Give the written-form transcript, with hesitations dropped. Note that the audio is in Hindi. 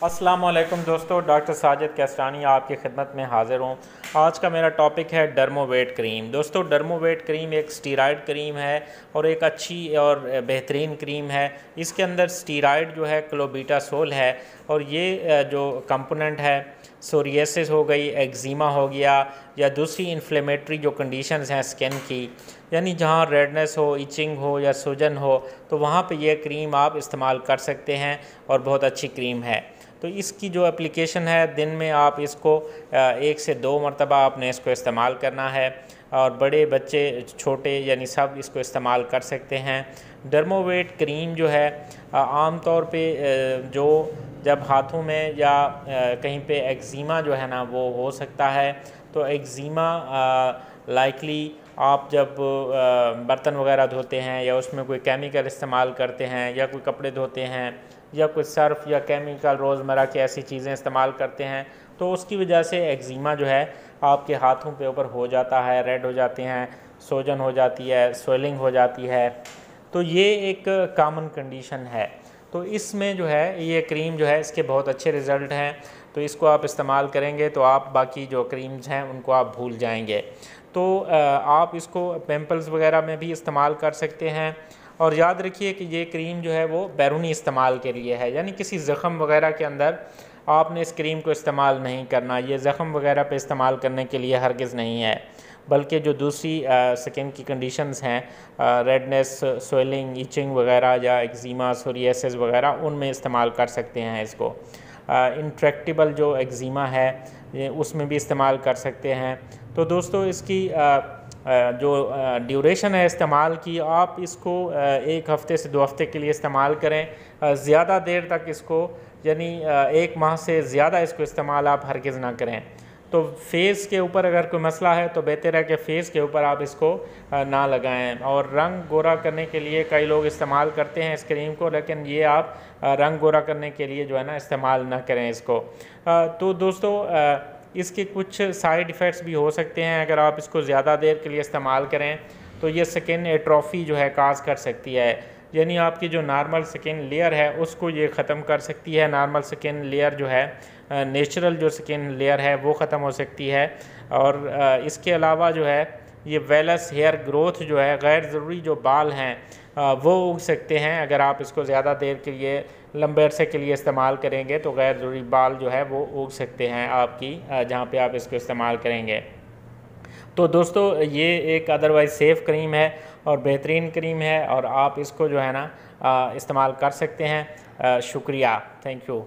अस्सलाम वालेकुम दोस्तों, डॉक्टर साजिद कैस्टानी आपकी खिदमत में हाज़िर हूँ। आज का मेरा टॉपिक है डर्मोवेट क्रीम। दोस्तों, डर्मोवेट क्रीम एक स्टीरॉयड क्रीम है और एक अच्छी और बेहतरीन क्रीम है। इसके अंदर स्टीरॉयड जो है क्लोबीटासोल है और ये जो कंपोनेंट है सोरियासिस हो गई, एक्जिमा हो गया या दूसरी इन्फ्लेमेटरी जो कंडीशंस हैं स्किन की, यानी जहाँ रेडनेस हो, इचिंग हो या सूजन हो, तो वहाँ पे ये क्रीम आप इस्तेमाल कर सकते हैं और बहुत अच्छी क्रीम है। तो इसकी जो एप्लीकेशन है, दिन में आप इसको 1 से 2 मरतबा आपने इसको इस्तेमाल करना है और बड़े बच्चे छोटे यानी सब इसको इस्तेमाल कर सकते हैं। डर्मोवेट क्रीम जो है आम तौर पे जो जब हाथों में या कहीं पे एक्जिमा जो है ना वो हो सकता है, तो एक्जिमा लाइकली आप जब बर्तन वगैरह धोते हैं या उसमें कोई केमिकल इस्तेमाल करते हैं या कोई कपड़े धोते हैं या कोई सर्फ़ या केमिकल रोज़मर्रा की ऐसी चीज़ें इस्तेमाल करते हैं, तो उसकी वजह से एक्जिमा जो है आपके हाथों पे ऊपर हो जाता है, रेड हो जाते हैं, सूजन हो जाती है, स्वेलिंग हो जाती है। तो ये एक कॉमन कंडीशन है। तो इसमें जो है ये क्रीम जो है इसके बहुत अच्छे रिज़ल्ट हैं। तो इसको आप इस्तेमाल करेंगे तो आप बाकी जो क्रीम्स हैं उनको आप भूल जाएंगे। तो आप इसको पिंपल्स वगैरह में भी इस्तेमाल कर सकते हैं। और याद रखिए कि ये क्रीम जो है वो बैरूनी इस्तेमाल के लिए है, यानी किसी ज़ख़म वगैरह के अंदर आपने इस क्रीम को इस्तेमाल नहीं करना। ये ज़ख़म वगैरह पे इस्तेमाल करने के लिए हरगिज़ नहीं है, बल्कि जो दूसरी स्किन की कंडीशंस हैं, रेडनेस, स्वेलिंग, इचिंग वगैरह या एक्जिमा, सोरियासिस वगैरह, उनमें इस्तेमाल कर सकते हैं इसको। इंट्रैक्टेबल जो एक्जिमा है ये उसमें भी इस्तेमाल कर सकते हैं। तो दोस्तों, इसकी जो ड्यूरेशन है इस्तेमाल की, आप इसको 1 हफ़्ते से 2 हफ़्ते के लिए इस्तेमाल करें। ज़्यादा देर तक इसको यानी 1 माह से ज़्यादा इसको इस्तेमाल आप हरगिज़ ना करें। तो फेस के ऊपर अगर कोई मसला है तो बेहतर है कि फ़ेस के ऊपर आप इसको ना लगाएं। और रंग गोरा करने के लिए कई लोग इस्तेमाल करते हैं इस क्रीम को, लेकिन ये आप रंग गोरा करने के लिए जो है ना इस्तेमाल ना करें इसको। तो दोस्तों, इसके कुछ साइड इफ़ेक्ट्स भी हो सकते हैं अगर आप इसको ज़्यादा देर के लिए इस्तेमाल करें। तो ये स्किन एट्रोफी जो है काज कर सकती है, यानी आपकी जो नॉर्मल स्किन लेयर है उसको ये ख़त्म कर सकती है। नॉर्मल स्किन लेयर जो है, नेचुरल जो स्किन लेयर है वो ख़त्म हो सकती है। और इसके अलावा जो है ये वेलस हेयर ग्रोथ जो है, गैर ज़रूरी जो बाल हैं वो उग सकते हैं। अगर आप इसको ज़्यादा देर के लिए, लंबे अरसे के लिए इस्तेमाल करेंगे तो गैर ज़रूरी बाल जो है वो उग सकते हैं आपकी जहाँ पे आप इसको इस्तेमाल करेंगे। तो दोस्तों, ये एक अदरवाइज़ सेफ़ क्रीम है और बेहतरीन क्रीम है और आप इसको जो है ना इस्तेमाल कर सकते हैं। शुक्रिया, थैंक यू।